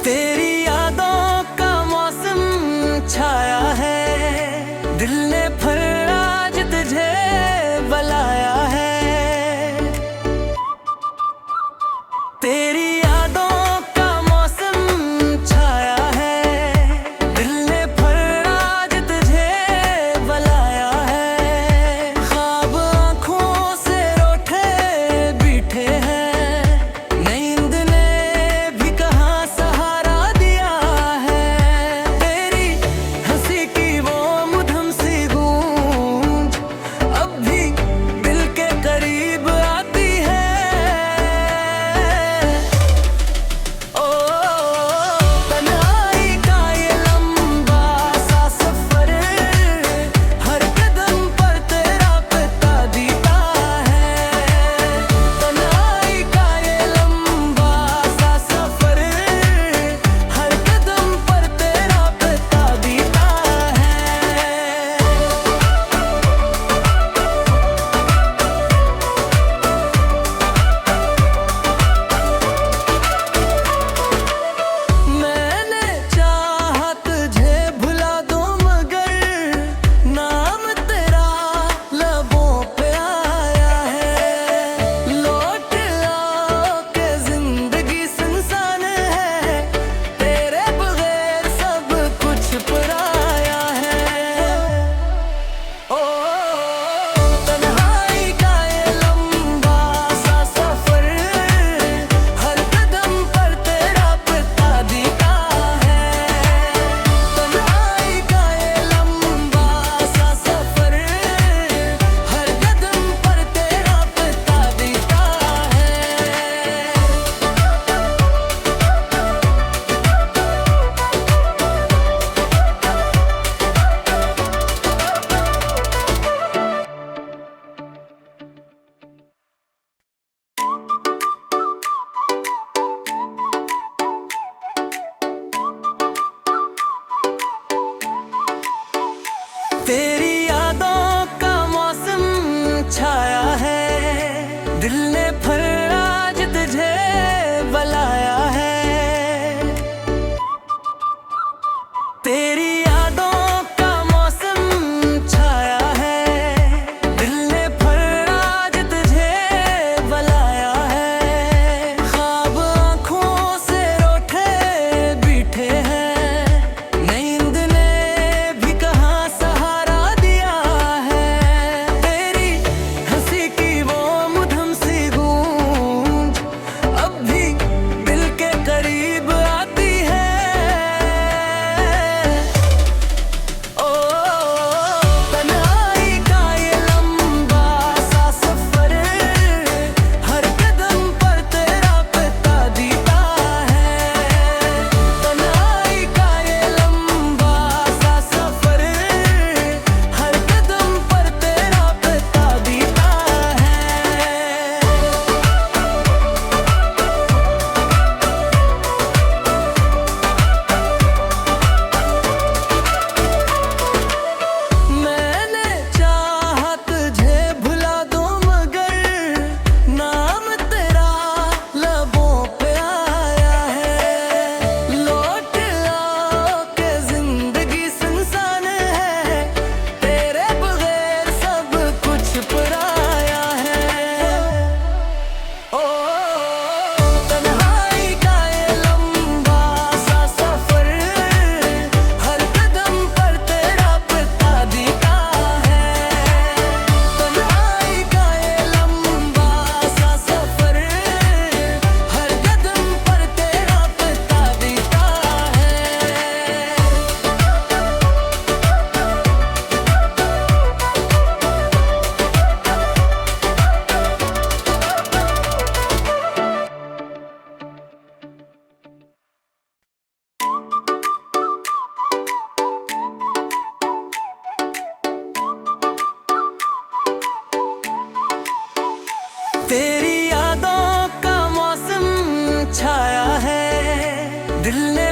तेरी यादों का मौसम छाया है, दिल ने फिर आज तुझे बुलाया है। तेरी यादों का मौसम छाया है, दिल ने फिर आज तुझे बुलाया है। ख्वाब आँखों से रूठे बीठे हैं, नींद ने भी कहाँ सहारा दिया है। तेरी हंसी की वो मधुर सी गूंज अब भी दिल के करीब आती है। ओ तन्हाई का ये लंबा सा सफर, हर कदम पर तेरा पता दीता है। तन्हाई का ये लंबा सा सफर, हर कदम पर तेरा पता दीता है। मैंने चाहा तुझे भुला दूं, मगर नाम तेरा लबों पे आया है। लौट आओ के जिंदगी सुनसान है, तेरे बगैर सब कुछ पराया है। ओ तन्हाई का ये लंबा सा सफर, हर कदम पर तेरा पता दीता है। तन्हाई का ये लंबा सा सफर, हर कदम पर तेरा पता दीता है। तेरी यादों का मौसम छाया है, दिल ने फिर आज तुझे बुलाया है। तेरी यादों का मौसम छाया है, दिल ने फिर आज तुझे बुलाया है। ख्वाब आँखों से रूठे बीठे हैं, नींद ने भी कहाँ सहारा दिया है। तेरी हंसी की वो मधुर सी गूंज अब भी दिल के करीब आती है। ओ तन्हाई का ये लंबा सा सफर, हर कदम पर तेरा पता दीता है। तन्हाई का ये लंबा सा सफर, हर कदम पर तेरा पता दीता है। मैंने चाहा तुझे भुला दूं, मगर नाम तेरा लबों पे आया है। लौट आओ के जिंदगी सुनसान है, तेरे बगैर सब कुछ पराया है। ओ तन्हाई का ये लंबा सा सफर, हर कदम पर तेरा पता दीता है। तन्हाई का ये लंबा सा सफर, हर कदम पर तेरा पता दीता है। तेरी यादों का मौसम छाया है, दिल ने